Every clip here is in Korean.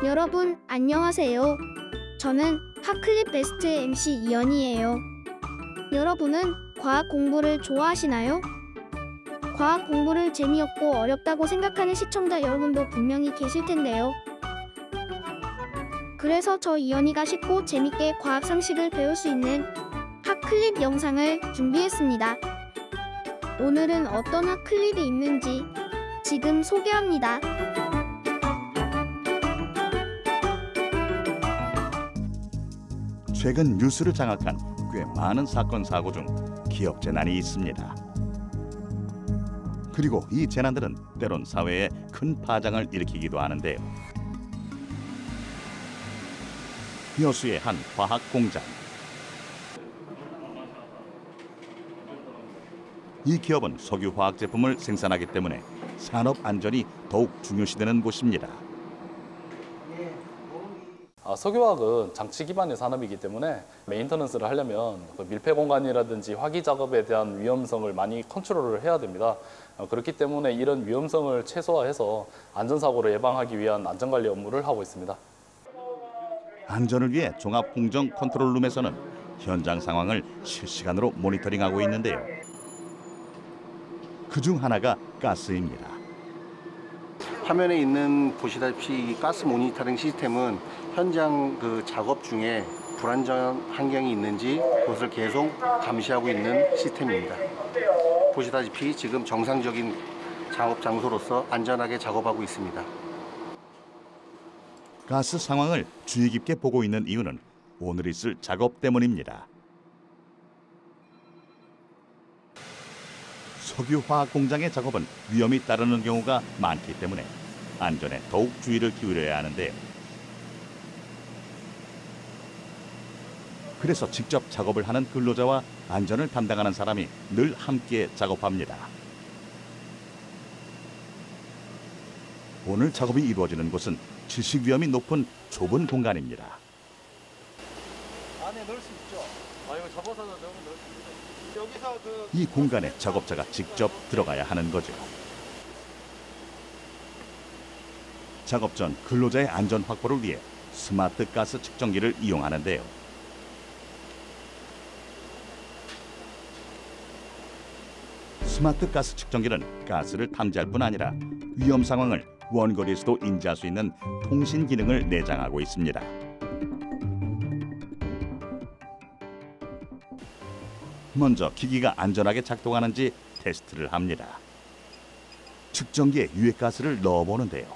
여러분 안녕하세요. 저는 핫클립 베스트 MC 이연이에요. 여러분은 과학 공부를 좋아하시나요? 과학 공부를 재미없고 어렵다고 생각하는 시청자 여러분도 분명히 계실 텐데요. 그래서 저 이연이가 쉽고 재밌게 과학 상식을 배울 수 있는 핫클립 영상을 준비했습니다. 오늘은 어떤 핫클립이 있는지 지금 소개합니다. 최근 뉴스를 장악한 꽤 많은 사건 사고 중 기업 재난이 있습니다. 그리고 이 재난들은 때론 사회에 큰 파장을 일으키기도 하는데요. 여수의 한 화학 공장. 이 기업은 석유 화학 제품을 생산하기 때문에 산업 안전이 더욱 중요시되는 곳입니다. 석유화학은 장치 기반의 산업이기 때문에 메인터넌스를 하려면 밀폐 공간이라든지 화기 작업에 대한 위험성을 많이 컨트롤을 해야 됩니다. 그렇기 때문에 이런 위험성을 최소화해서 안전사고를 예방하기 위한 안전관리 업무를 하고 있습니다. 안전을 위해 종합공정 컨트롤룸에서는 현장 상황을 실시간으로 모니터링하고 있는데요. 그중 하나가 가스입니다. 화면에 있는 보시다시피 이 가스 모니터링 시스템은 현장 작업 중에 불안전 환경이 있는지 그것을 계속 감시하고 있는 시스템입니다. 보시다시피 지금 정상적인 작업 장소로서 안전하게 작업하고 있습니다. 가스 상황을 주의 깊게 보고 있는 이유는 오늘 있을 작업 때문입니다. 석유화학 공장의 작업은 위험이 따르는 경우가 많기 때문에 안전에 더욱 주의를 기울여야 하는데요. 그래서 직접 작업을 하는 근로자와 안전을 담당하는 사람이 늘 함께 작업합니다. 오늘 작업이 이루어지는 곳은 질식 위험이 높은 좁은 공간입니다. 안에 넣을 수 있죠. 이거 접어서 넣으면 넣을 수 있죠. 여기서 이 공간에 작업자가 직접 들어가야 하는 거죠. 작업 전 근로자의 안전 확보를 위해 스마트 가스 측정기를 이용하는데요. 스마트 가스 측정기는 가스를 탐지할 뿐 아니라 위험 상황을 원거리에서도 인지할 수 있는 통신 기능을 내장하고 있습니다. 먼저 기기가 안전하게 작동하는지 테스트를 합니다. 측정기에 유해가스를 넣어보는데요.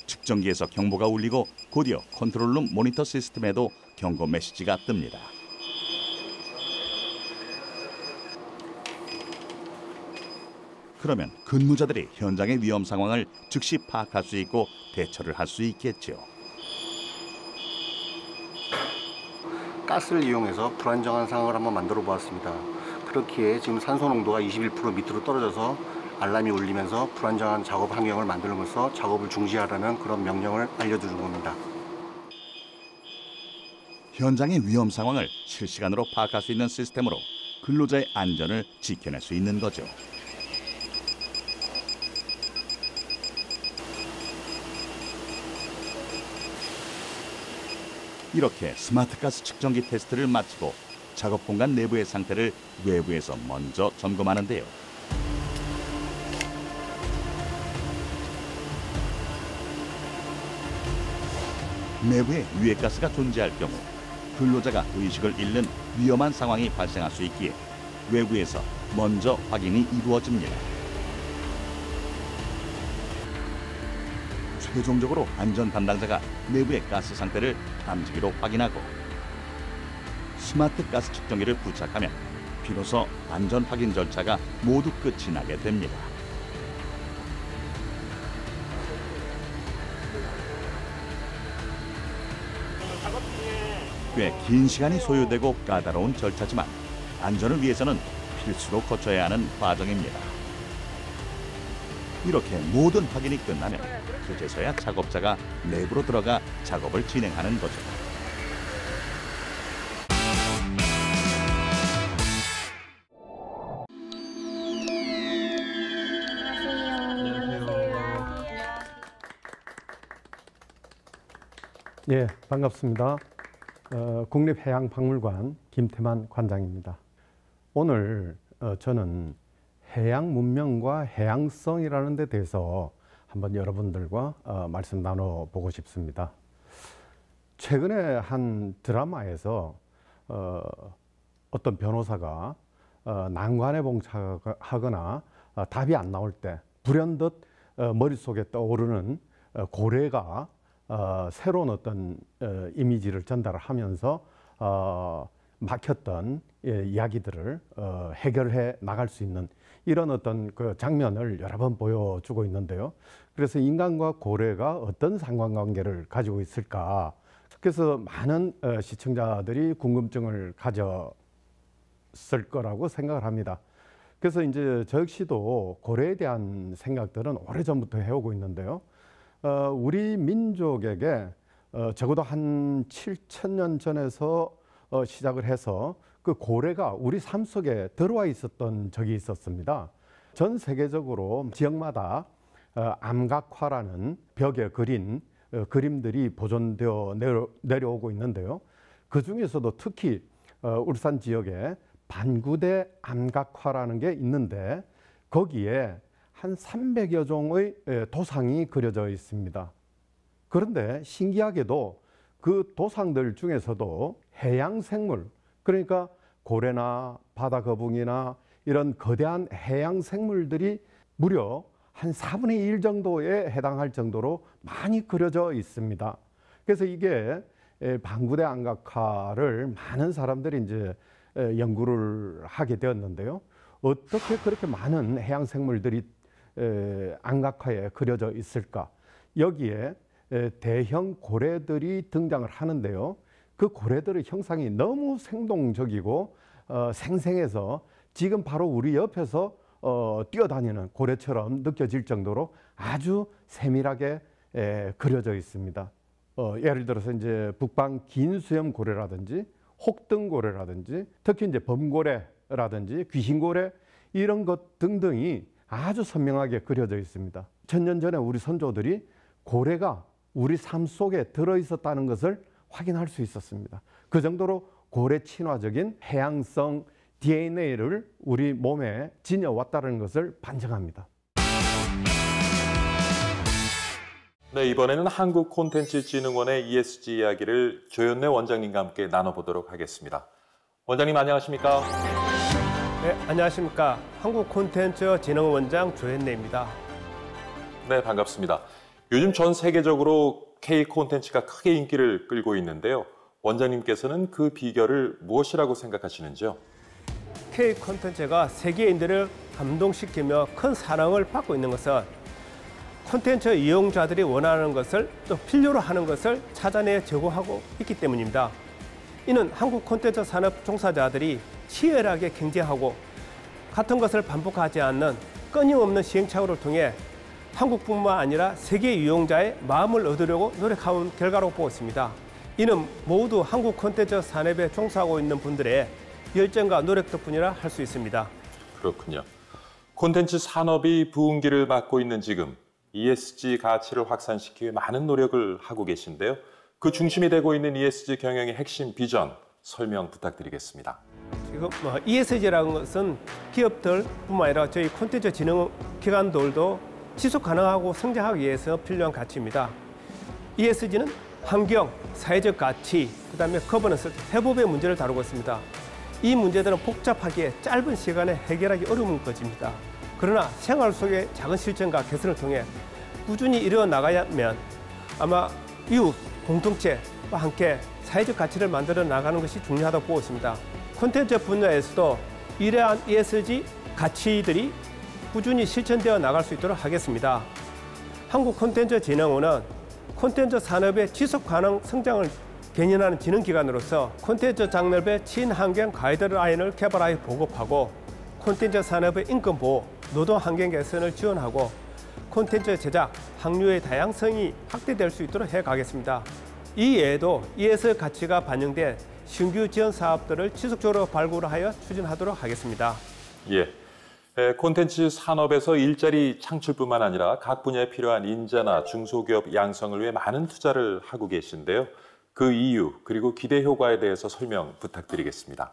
측정기에서 경보가 울리고 곧이어 컨트롤룸 모니터 시스템에도 경고 메시지가 뜹니다. 그러면 근무자들이 현장의 위험 상황을 즉시 파악할 수 있고 대처를 할 수 있겠죠. 가스를 이용해서 불안정한 상황을 한번 만들어 보았습니다. 그렇기에 지금 산소 농도가 21% 밑으로 떨어져서 알람이 울리면서 불안정한 작업 환경을 만들면서 작업을 중지하라는 그런 명령을 알려주는 겁니다. 현장의 위험 상황을 실시간으로 파악할 수 있는 시스템으로 근로자의 안전을 지켜낼 수 있는 거죠. 이렇게 스마트가스 측정기 테스트를 마치고 작업 공간 내부의 상태를 외부에서 먼저 점검하는데요. 내부에 유해가스가 존재할 경우 근로자가 의식을 잃는 위험한 상황이 발생할 수 있기에 외부에서 먼저 확인이 이루어집니다. 최종적으로 안전 담당자가 내부의 가스 상태를 탐지기로 확인하고 스마트 가스 측정기를 부착하면 비로소 안전 확인 절차가 모두 끝이 나게 됩니다. 꽤 긴 시간이 소요되고 까다로운 절차지만 안전을 위해서는 필수로 거쳐야 하는 과정입니다. 이렇게 모든 확인이 끝나면 그제서야 작업자가 내부로 들어가 작업을 진행하는 거죠. 안녕하세요. 예, 반갑습니다. 국립해양박물관 김태만 관장입니다. 오늘 저는 해양 문명과 해양성이라는 데 대해서 한번 여러분들과 말씀 나눠보고 싶습니다. 최근에 한 드라마에서 어떤 변호사가 난관에 봉착하거나 답이 안 나올 때 불현듯 머릿속에 떠오르는 고래가 새로운 어떤 이미지를 전달을 하면서 막혔던 이야기들을 해결해 나갈 수 있는 이런 어떤 그 장면을 여러 번 보여주고 있는데요. 그래서 인간과 고래가 어떤 상관관계를 가지고 있을까? 그래서 많은 시청자들이 궁금증을 가졌을 거라고 생각을 합니다. 그래서 이제 저 역시도 고래에 대한 생각들은 오래전부터 해오고 있는데요. 우리 민족에게 적어도 한 7,000년 전에서 시작을 해서 그 고래가 우리 삶 속에 들어와 있었던 적이 있었습니다. 전 세계적으로 지역마다 암각화라는 벽에 그린 그림들이 보존되어 내려오고 있는데요. 그 중에서도 특히 울산 지역에 반구대 암각화라는 게 있는데 거기에 한 300여 종의 도상이 그려져 있습니다. 그런데 신기하게도 그 도상들 중에서도 해양 생물, 그러니까 고래나 바다 거북이나 이런 거대한 해양 생물들이 무려 한 4분의 1 정도에 해당할 정도로 많이 그려져 있습니다. 그래서 이게 반구대 암각화를 많은 사람들이 이제 연구를 하게 되었는데요. 어떻게 그렇게 많은 해양 생물들이 암각화에 그려져 있을까? 여기에 대형 고래들이 등장을 하는데요. 그 고래들의 형상이 너무 생동적이고 생생해서 지금 바로 우리 옆에서 뛰어다니는 고래처럼 느껴질 정도로 아주 세밀하게 그려져 있습니다. 예를 들어서 이제 북방 긴수염 고래라든지 혹등고래라든지 특히 이제 범고래라든지 귀신고래 이런 것 등등이 아주 선명하게 그려져 있습니다. 1000년 전에 우리 선조들이 고래가 우리 삶 속에 들어있었다는 것을 확인할 수 있었습니다. 그 정도로 고래 친화적인 해양성 DNA를 우리 몸에 지녀왔다는 것을 반증합니다. 네, 이번에는 한국콘텐츠진흥원의 ESG 이야기를 조현래 원장님과 함께 나눠보도록 하겠습니다. 원장님 안녕하십니까? 네, 안녕하십니까. 한국콘텐츠진흥원장 조현래입니다. 네, 반갑습니다. 요즘 전 세계적으로 K 콘텐츠가 크게 인기를 끌고 있는데요. 원장님께서는 그 비결을 무엇이라고 생각하시는지요? K 콘텐츠가 세계인들을 감동시키며 큰 사랑을 받고 있는 것은 콘텐츠 이용자들이 원하는 것을 또 필요로 하는 것을 찾아내 제공하고 있기 때문입니다. 이는 한국 콘텐츠 산업 종사자들이 치열하게 경쟁하고 같은 것을 반복하지 않는 끊임없는 시행착오를 통해 한국뿐만 아니라 세계 이용자의 마음을 얻으려고 노력한 결과라고 보고 있습니다. 이는 모두 한국 콘텐츠 산업에 종사하고 있는 분들의 열정과 노력 덕분이라 할 수 있습니다. 그렇군요. 콘텐츠 산업이 부흥기를 맞고 있는 지금 ESG 가치를 확산시키기 위해 많은 노력을 하고 계신데요. 그 중심이 되고 있는 ESG 경영의 핵심 비전 설명 부탁드리겠습니다. 지금 ESG라는 것은 기업들뿐만 아니라 저희 콘텐츠 진흥 기관들도 지속 가능하고 성장하기 위해서 필요한 가치입니다. ESG는 환경, 사회적 가치, 그다음에 거버넌스, 회복의 문제를 다루고 있습니다. 이 문제들은 복잡하게 짧은 시간에 해결하기 어려운 것입니다. 그러나 생활 속의 작은 실천과 개선을 통해 꾸준히 이루어 나가야면 아마 이웃, 공동체와 함께 사회적 가치를 만들어 나가는 것이 중요하다고 보고 있습니다. 콘텐츠 분야에서도 이러한 ESG 가치들이 꾸준히 실천되어 나갈 수 있도록 하겠습니다. 한국콘텐츠진흥원은 콘텐츠 산업의 지속 가능 성장을 개념하는 진흥기관으로서 콘텐츠 장르의 친환경 가이드라인을 개발하여 보급하고 콘텐츠 산업의 인권보호, 노동환경 개선을 지원하고 콘텐츠 제작, 항류의 다양성이 확대될 수 있도록 해가겠습니다. 이 외에도 ESG 가치가 반영된 신규 지원 사업들을 지속적으로 발굴하여 추진하도록 하겠습니다. 예. 콘텐츠 산업에서 일자리 창출뿐만 아니라 각 분야에 필요한 인재나 중소기업 양성을 위해 많은 투자를 하고 계신데요. 그 이유 그리고 기대 효과에 대해서 설명 부탁드리겠습니다.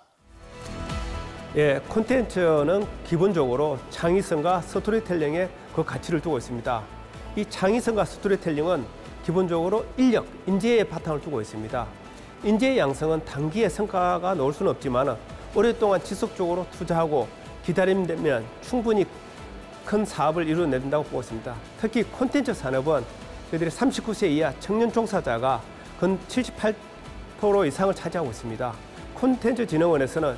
예, 콘텐츠는 기본적으로 창의성과 스토리텔링에 그 가치를 두고 있습니다. 이 창의성과 스토리텔링은 기본적으로 인력, 인재의 바탕을 두고 있습니다. 인재의 양성은 단기에 성과가 나올 수는 없지만 오랫동안 지속적으로 투자하고 기다리면 충분히 큰 사업을 이루어낸다고 보고 있습니다. 특히 콘텐츠 산업은 저희들이 39세 이하 청년 종사자가 근 78% 이상을 차지하고 있습니다. 콘텐츠진흥원에서는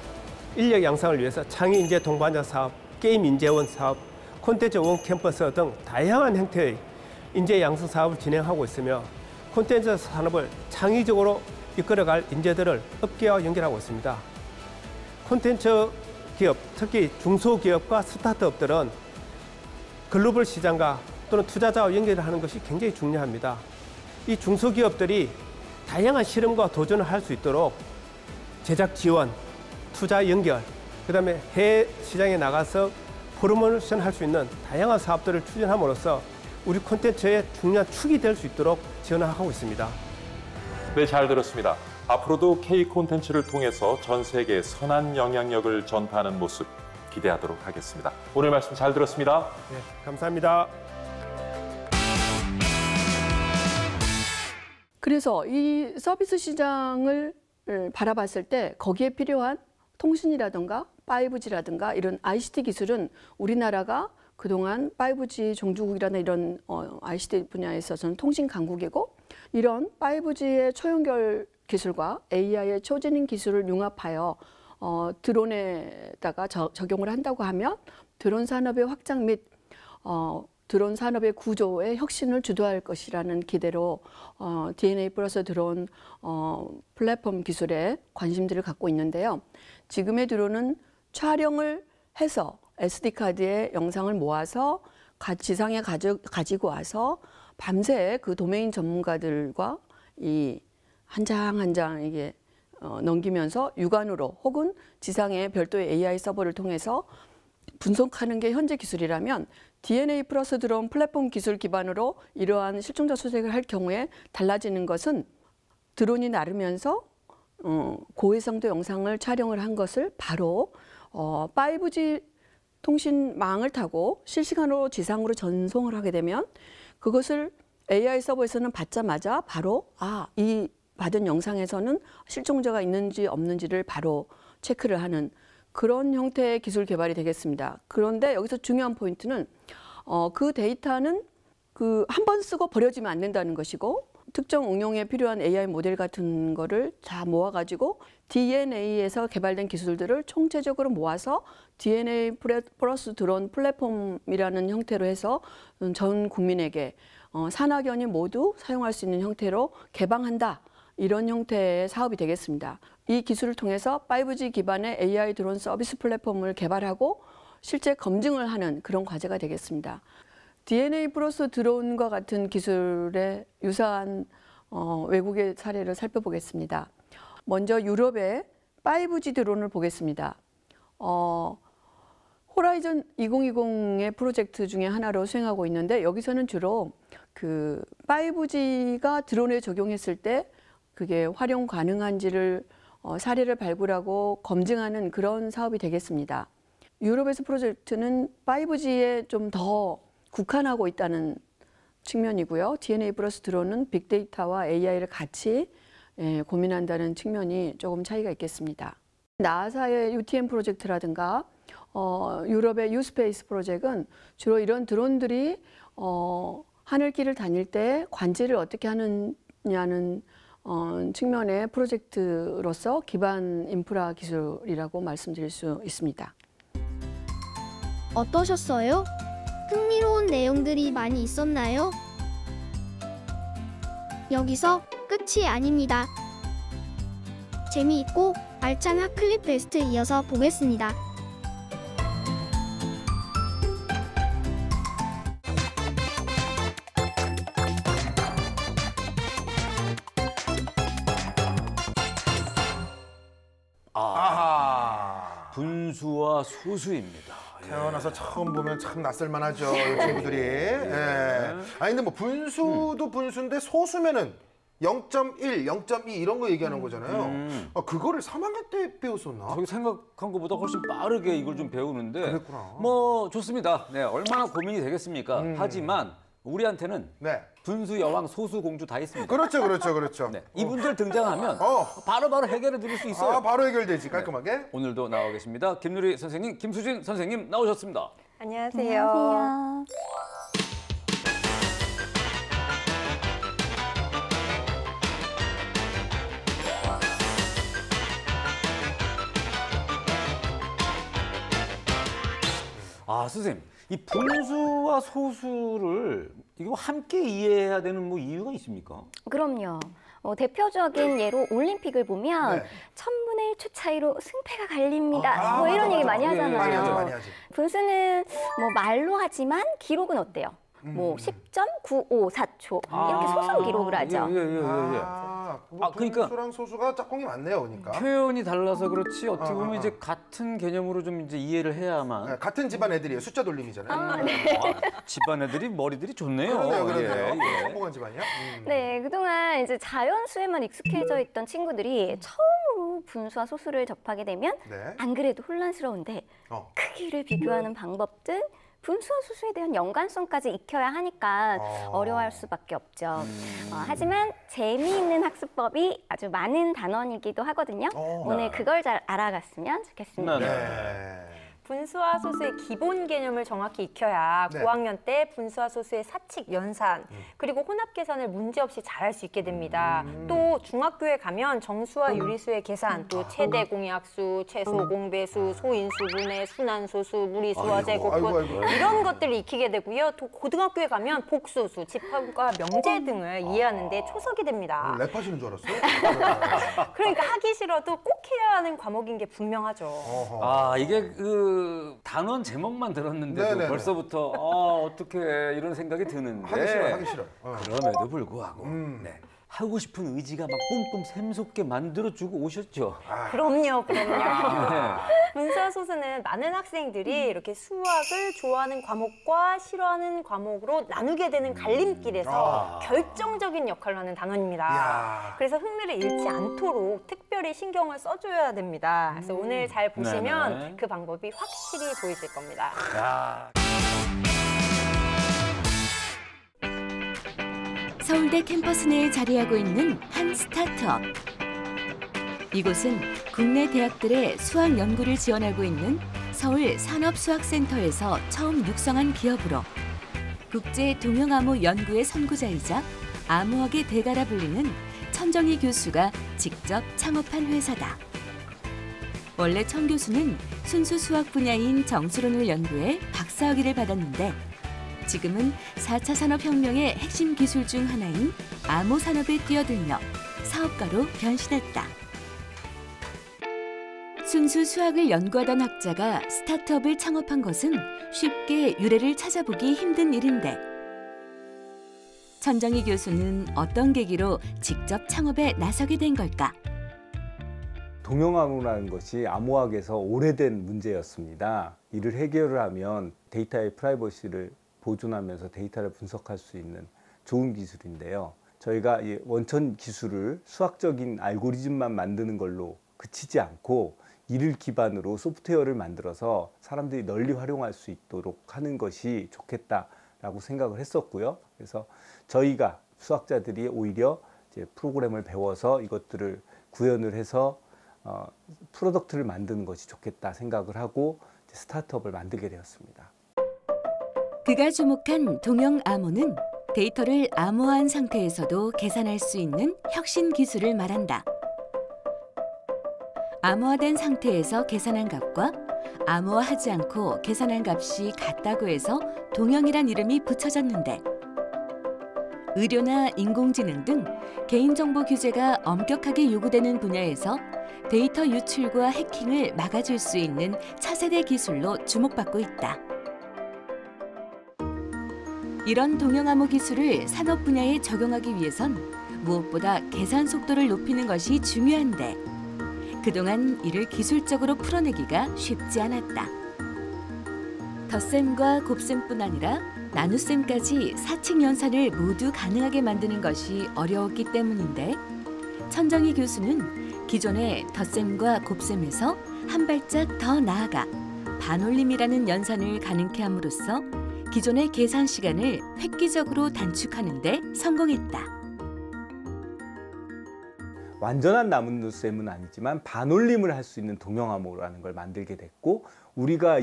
인력 양성을 위해서 창의 인재 동반자 사업, 게임 인재원 사업, 콘텐츠 원 캠퍼스 등 다양한 형태의 인재 양성 사업을 진행하고 있으며 콘텐츠 산업을 창의적으로 이끌어갈 인재들을 업계와 연결하고 있습니다. 콘텐츠 기업, 특히 중소기업과 스타트업들은 글로벌 시장과 또는 투자자와 연결하는 것이 굉장히 중요합니다. 이 중소기업들이 다양한 실험과 도전을 할 수 있도록 제작 지원, 투자 연결, 그다음에 해외 시장에 나가서 프로모션 할 수 있는 다양한 사업들을 추진함으로써 우리 콘텐츠의 중요한 축이 될 수 있도록 지원을 하고 있습니다. 네, 잘 들었습니다. 앞으로도 K 콘텐츠를 통해서 전 세계에 선한 영향력을 전파하는 모습 기대하도록 하겠습니다. 오늘 말씀 잘 들었습니다. 네, 감사합니다. 그래서 이 서비스 시장을 바라봤을 때 거기에 필요한 통신이라든가 5G라든가 이런 ICT 기술은 우리나라가 그동안 5G 종주국이라는 이런 ICT 분야에 있어서는 통신 강국이고 이런 5G의 초연결 기술과 AI의 초진행 기술을 융합하여 드론에다가 적용을 한다고 하면 드론 산업의 확장 및 드론 산업의 구조의 혁신을 주도할 것이라는 기대로 DNA 플러스 드론 플랫폼 기술에 관심들을 갖고 있는데요. 지금의 드론은 촬영을 해서 SD카드에 영상을 모아서 지상에 가지고 와서 밤새 그 도메인 전문가들과 이 한 장 한 장 이게 넘기면서 육안으로 혹은 지상에 별도의 AI 서버를 통해서 분석하는 게 현재 기술이라면 DNA 플러스 드론 플랫폼 기술 기반으로 이러한 실종자 수색을 할 경우에 달라지는 것은 드론이 나르면서 고해상도 영상을 촬영을 한 것을 바로 5G 통신망을 타고 실시간으로 지상으로 전송을 하게 되면 그것을 AI 서버에서는 받자마자 바로 이 받은 영상에서는 실종자가 있는지 없는지를 바로 체크를 하는 그런 형태의 기술 개발이 되겠습니다. 그런데 여기서 중요한 포인트는 그 데이터는 한 번 쓰고 버려지면 안 된다는 것이고 특정 응용에 필요한 AI 모델 같은 거를 다 모아가지고 DNA에서 개발된 기술들을 총체적으로 모아서 DNA 플러스 드론 플랫폼이라는 형태로 해서 전 국민에게 산학연이 모두 사용할 수 있는 형태로 개방한다. 이런 형태의 사업이 되겠습니다. 이 기술을 통해서 5G 기반의 AI 드론 서비스 플랫폼을 개발하고 실제 검증을 하는 그런 과제가 되겠습니다. DNA 플러스 드론과 같은 기술에 유사한 외국의 사례를 살펴보겠습니다. 먼저 유럽의 5G 드론을 보겠습니다. 호라이즌 2020의 프로젝트 중에 하나로 수행하고 있는데 여기서는 주로 그 5G가 드론에 적용했을 때 그게 활용 가능한지를 사례를 발굴하고 검증하는 그런 사업이 되겠습니다. 유럽에서 프로젝트는 5G에 좀 더 국한하고 있다는 측면이고요. DNA 플러스 드론은 빅데이터와 AI를 같이 고민한다는 측면이 조금 차이가 있겠습니다. 나사의 UTM 프로젝트라든가 유럽의 유스페이스 프로젝트는 주로 이런 드론들이 하늘길을 다닐 때 관제를 어떻게 하느냐는 측면의 프로젝트로서 기반 인프라 기술이라고 말씀드릴 수 있습니다. 어떠셨어요? 흥미로운 내용들이 많이 있었나요? 여기서 끝이 아닙니다. 재미있고 알찬 핫클립 베스트 이어서 보겠습니다. 분수와 소수입니다. 태어나서 처음 보면 참 낯설만하죠, 이 친구들이. 예. 아니 근데 뭐 분수도 분수인데 소수면은 0.1, 0.2 이런 거 얘기하는 거잖아요. 그거를 3학년 때 배웠었나? 저기 생각한 것보다 훨씬 빠르게 이걸 좀 배우는데 그랬구나. 뭐 좋습니다. 네, 얼마나 고민이 되겠습니까? 하지만 우리한테는 네. 분수 여왕 소수 공주 다 있습니다. 그렇죠. 네, 이분들 등장하면 바로바로 해결해 드릴 수 있어요. 바로 해결되지, 깔끔하게. 오늘도 나와 계십니다. 김누리 선생님, 김수진 선생님 나오셨습니다. 안녕하세요. 아, 선생님, 이 분수와 소수를 이거 함께 이해해야 되는 뭐 이유가 있습니까? 그럼요. 대표적인 예로 올림픽을 보면 네. 1000분의 1초 차이로 승패가 갈립니다. 뭐 이런 얘기 많이 하잖아요. 많이 하지. 분수는 뭐 말로 하지만 기록은 어때요? 뭐 10.954초 이렇게 소수 기록을 하죠. 그러니까 분수랑 소수가 짝꿍이 많네요, 그러니까. 표현이 달라서 그렇지 어떻게 보면 이제 같은 개념으로 좀 이제 이해를 해야만. 네, 같은 집안 애들이에요. 숫자 돌림이잖아요. 집안 애들이 머리들이 좋네요. 그러네요. 예. 성공한 집안이야? 네, 그동안 이제 자연수에만 익숙해져 있던 친구들이 처음으로 분수와 소수를 접하게 되면 네. 안 그래도 혼란스러운데 크기를 비교하는 방법 등 분수와 소수에 대한 연관성까지 익혀야 하니까 어려워할 수밖에 없죠. 하지만 재미있는 학습법이 아주 많은 단원이기도 하거든요. 오늘 그걸 잘 알아갔으면 좋겠습니다. 분수와 소수의 기본 개념을 정확히 익혀야 네. 고학년 때 분수와 소수의 사칙, 연산, 그리고 혼합 계산을 문제없이 잘할 수 있게 됩니다. 또 중학교에 가면 정수와 유리수의 계산, 또 최대 공약수, 최소 공배수, 소인수, 분해, 순환소수, 무리수와 제곱분 이런 것들을 익히게 되고요. 또 고등학교에 가면 복소수, 집합과 명제 등을 이해하는 데 초석이 됩니다. 랩하시는 줄 알았어요? 그러니까 하기 싫어도 꼭 해야 하는 과목인 게 분명하죠. 아, 이게 그 단원 제목만 들었는데도 네네네. 벌써부터 어떻게 이런 생각이 드는데 하기 싫어. 그럼에도 불구하고 네. 하고 싶은 의지가 막 뿜뿜 샘솟게 만들어주고 오셨죠. 그럼요. 네. 분수와 소수는 많은 학생들이 이렇게 수학을 좋아하는 과목과 싫어하는 과목으로 나누게 되는 갈림길에서 결정적인 역할을 하는 단원입니다. 그래서 흥미를 잃지 않도록 특별히 신경을 써줘야 됩니다. 그래서 오늘 잘 보시면 네네. 그 방법이 확실히 보이실 겁니다. 서울대 캠퍼스 내에 자리하고 있는 한 스타트업. 이곳은 국내 대학들의 수학 연구를 지원하고 있는 서울 산업수학센터에서 처음 육성한 기업으로 국제 동영암호 연구의 선구자이자 암호학의 대가라 불리는 천정희 교수가 직접 창업한 회사다. 원래 천 교수는 순수 수학 분야인 정수론을 연구해 박사학위를 받았는데 지금은 4차 산업혁명의 핵심 기술 중 하나인 암호 산업에 뛰어들며 사업가로 변신했다. 순수 수학을 연구하던 학자가 스타트업을 창업한 것은 쉽게 유래를 찾아보기 힘든 일인데 천정희 교수는 어떤 계기로 직접 창업에 나서게 된 걸까? 동영암호라는 것이 암호학에서 오래된 문제였습니다. 이를 해결을 하면 데이터의 프라이버시를 보존하면서 데이터를 분석할 수 있는 좋은 기술인데요. 저희가 이 원천 기술을 수학적인 알고리즘만 만드는 걸로 그치지 않고 이를 기반으로 소프트웨어를 만들어서 사람들이 널리 활용할 수 있도록 하는 것이 좋겠다라고 생각을 했었고요. 그래서 저희가 수학자들이 오히려 이제 프로그램을 배워서 이것들을 구현을 해서 프로덕트를 만드는 것이 좋겠다 생각을 하고 스타트업을 만들게 되었습니다. 그가 주목한 동영암호는 데이터를 암호화한 상태에서도 계산할 수 있는 혁신 기술을 말한다. 암호화된 상태에서 계산한 값과 암호화하지 않고 계산한 값이 같다고 해서 동영이란 이름이 붙여졌는데 의료나 인공지능 등 개인정보 규제가 엄격하게 요구되는 분야에서 데이터 유출과 해킹을 막아줄 수 있는 차세대 기술로 주목받고 있다. 이런 동영암호 기술을 산업 분야에 적용하기 위해선 무엇보다 계산 속도를 높이는 것이 중요한데 그동안 이를 기술적으로 풀어내기가 쉽지 않았다. 덧셈과 곱셈뿐 아니라 나눗셈까지 사칙 연산을 모두 가능하게 만드는 것이 어려웠기 때문인데 천정희 교수는 기존의 덧셈과 곱셈에서 한 발짝 더 나아가 반올림이라는 연산을 가능케 함으로써 기존의 계산 시간을 획기적으로 단축하는 데 성공했다. 완전한 나눗셈은 아니지만 반올림을 할 수 있는 동영암호라는 걸 만들게 됐고 우리가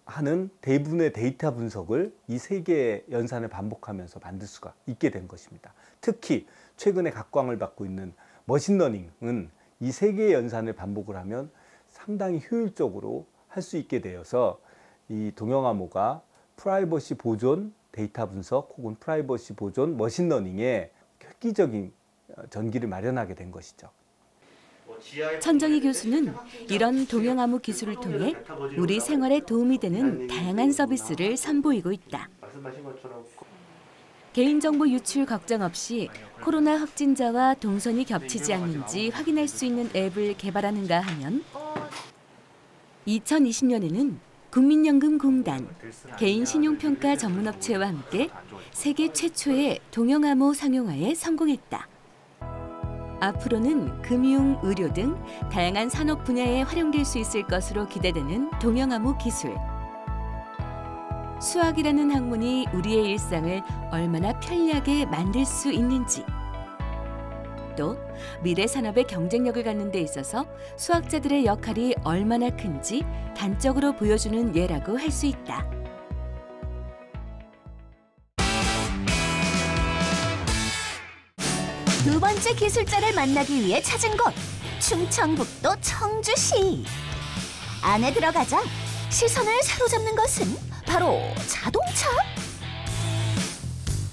하는 대부분의 데이터 분석을 이 세 개의 연산을 반복하면서 만들 수가 있게 된 것입니다. 특히 최근에 각광을 받고 있는 머신러닝은 이 세 개의 연산을 반복을 하면 상당히 효율적으로 할 수 있게 되어서 이 동영암호가 프라이버시 보존 데이터 분석 혹은 프라이버시 보존 머신러닝에 획기적인 전기를 마련하게 된 것이죠. 천정희 교수는 이런 동영암호 기술을 통해 우리 생활에 도움이 되는 다양한 서비스를 선보이고 있다. 개인정보 유출 걱정 없이 코로나 확진자와 동선이 겹치지 않는지 확인할 수 있는 앱을 개발하는가 하면 2020년에는 국민연금공단, 개인신용평가 전문업체와 함께 세계 최초의 동영암호 상용화에 성공했다. 앞으로는 금융, 의료 등 다양한 산업 분야에 활용될 수 있을 것으로 기대되는 동영암호 기술. 수학이라는 학문이 우리의 일상을 얼마나 편리하게 만들 수 있는지, 또 미래 산업의 경쟁력을 갖는 데 있어서 수학자들의 역할이 얼마나 큰지 단적으로 보여주는 예라고 할 수 있다. 두 번째 기술자를 만나기 위해 찾은 곳, 충청북도 청주시. 안에 들어가자 시선을 사로잡는 것은 바로 자동차?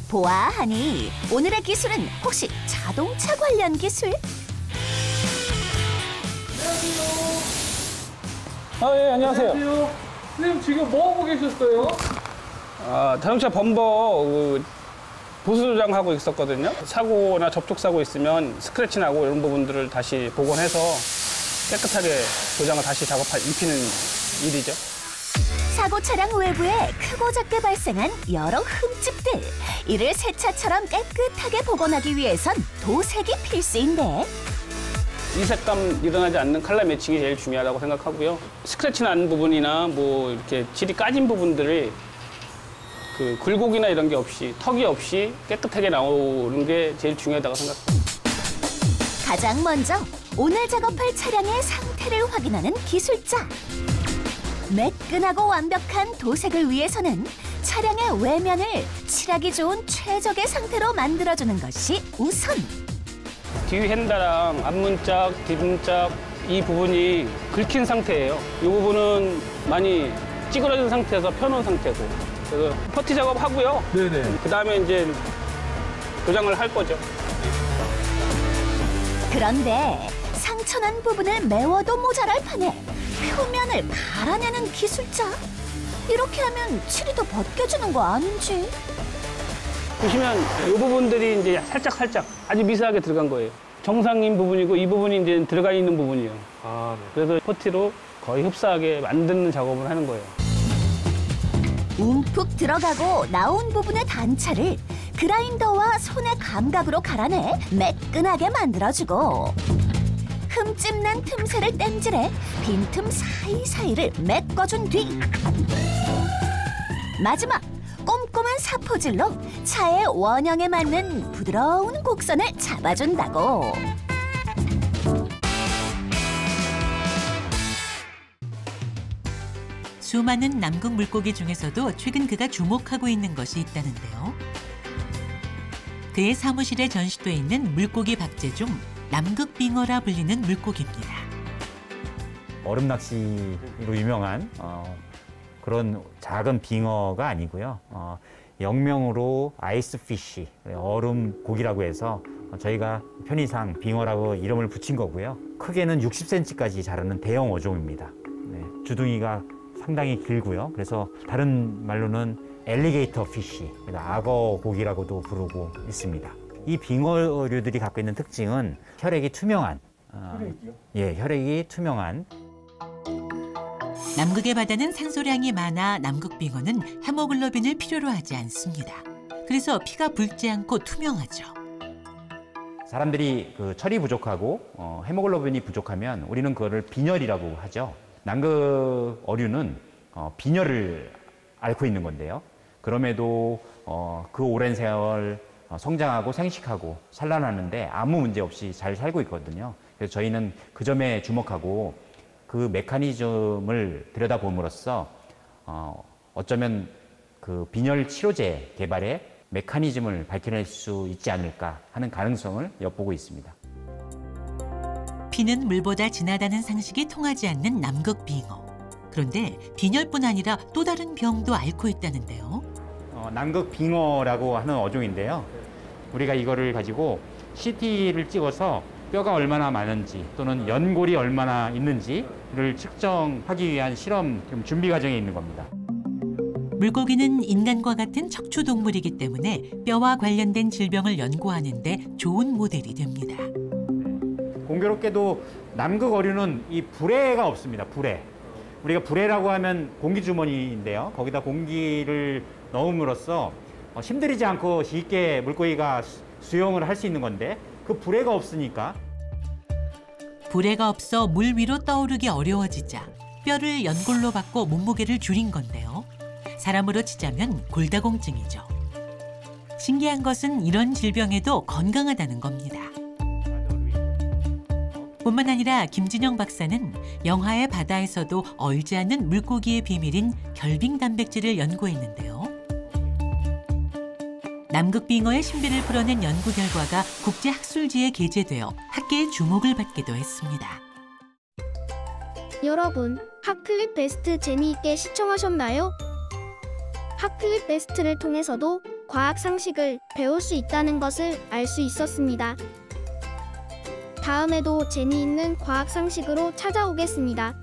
보아하니 오늘의 기술은 혹시 자동차 관련 기술? 예, 안녕하세요. 선생님 지금 뭐 하고 계셨어요? 자동차 범버 보수 조장하고 있었거든요. 사고나 접촉 사고 있으면 스크래치 나고 이런 부분들을 다시 복원해서 깨끗하게 도장을 다시 입히는 일이죠. 사고 차량 외부에 크고 작게 발생한 여러 흠집들, 이를 새 차처럼 깨끗하게 복원하기 위해선 도색이 필수인데, 이색감 일어나지 않는 컬러 매칭이 제일 중요하다고 생각하고요. 스크래치 난 부분이나 뭐 이렇게 질이 까진 부분들이 그 굴곡이나 이런 게 없이, 턱이 없이 깨끗하게 나오는 게 제일 중요하다고 생각합니다. 가장 먼저 오늘 작업할 차량의 상태를 확인하는 기술자. 매끈하고 완벽한 도색을 위해서는 차량의 외면을 칠하기 좋은 최적의 상태로 만들어주는 것이 우선. 뒤 핸다랑 앞문짝, 뒷문짝 이 부분이 긁힌 상태예요. 이 부분은 많이 찌그러진 상태에서 펴놓은 상태고, 그래서 퍼티 작업하고요. 네네. 그 다음에 이제 도장을 할 거죠. 그런데 상처난 부분을 메워도 모자랄 판에 표면을 갈아내는 기술자? 이렇게 하면 칠이 더 벗겨지는 거 아닌지? 보시면 이 부분들이 이제 살짝 아주 미세하게 들어간 거예요. 정상인 부분이고 이 부분이 이제 들어가 있는 부분이에요. 네. 그래서 퍼티로 거의 흡사하게 만드는 작업을 하는 거예요. 움푹 들어가고 나온 부분의 단차를 그라인더와 손의 감각으로 갈아내 매끈하게 만들어주고, 흠집 난 틈새를 땜질해 빈틈 사이사이를 메꿔준 뒤 마지막 꼼꼼한 사포질로 차의 원형에 맞는 부드러운 곡선을 잡아준다고. 수많은 남극 물고기 중에서도 최근 그가 주목하고 있는 것이 있다는데요. 그의 사무실에 전시돼 있는 물고기 박제 중 남극빙어라 불리는 물고기입니다. 얼음 낚시로 유명한 그런 작은 빙어가 아니고요. 영명으로 아이스피쉬, 얼음 고기라고 해서 저희가 편의상 빙어라고 이름을 붙인 거고요. 크게는 60cm까지 자라는 대형 어종입니다. 네, 주둥이가 상당히 길고요. 그래서 다른 말로는 엘리게이터 피쉬, 악어 고기라고도 부르고 있습니다. 이 빙어류들이 갖고 있는 특징은 혈액이 투명한, 혈액이 투명한. 남극의 바다는 산소량이 많아 남극 빙어는 헤모글로빈을 필요로 하지 않습니다. 그래서 피가 붉지 않고 투명하죠. 사람들이 그 철이 부족하고 헤모글로빈이 부족하면 우리는 그거를 빈혈이라고 하죠. 남극 어류는 빈혈을 앓고 있는 건데요. 그럼에도 그 오랜 세월 성장하고 생식하고 산란하는데 아무 문제 없이 잘 살고 있거든요. 그래서 저희는 그 점에 주목하고 그 메커니즘을 들여다봄으로써 어쩌면 그 빈혈 치료제 개발에 메커니즘을 밝혀낼 수 있지 않을까 하는 가능성을 엿보고 있습니다. 피는 물보다 진하다는 상식이 통하지 않는 남극 빙어. 그런데 빈혈뿐 아니라 또 다른 병도 앓고 있다는데요. 남극 빙어라고 하는 어종인데요. 우리가 이거를 가지고 CT를 찍어서 뼈가 얼마나 많은지 또는 연골이 얼마나 있는지를 측정하기 위한 실험 준비 과정에 있는 겁니다. 물고기는 인간과 같은 척추 동물이기 때문에 뼈와 관련된 질병을 연구하는 데 좋은 모델이 됩니다. 공교롭게도 남극 어류는 이 불에가 없습니다. 불에. 우리가 불에라고 하면 공기주머니인데요. 거기다 공기를 넣음으로써 힘들이지 않고 쉽게 물고기가 수영을 할 수 있는 건데 그 불에가 없으니까. 불에가 없어 물 위로 떠오르기 어려워지자 뼈를 연골로 바꿔 몸무게를 줄인 건데요. 사람으로 치자면 골다공증이죠. 신기한 것은 이런 질병에도 건강하다는 겁니다. 뿐만 아니라 김진영 박사는 영하의 바다에서도 얼지 않는 물고기의 비밀인 결빙 단백질을 연구했는데요. 남극 빙어의 신비를 풀어낸 연구 결과가 국제학술지에 게재되어 학계의 주목을 받기도 했습니다. 여러분, 핫클립 베스트 재미있게 시청하셨나요? 핫클립 베스트를 통해서도 과학 상식을 배울 수 있다는 것을 알 수 있었습니다. 다음에도 재미있는 과학 상식으로 찾아오겠습니다.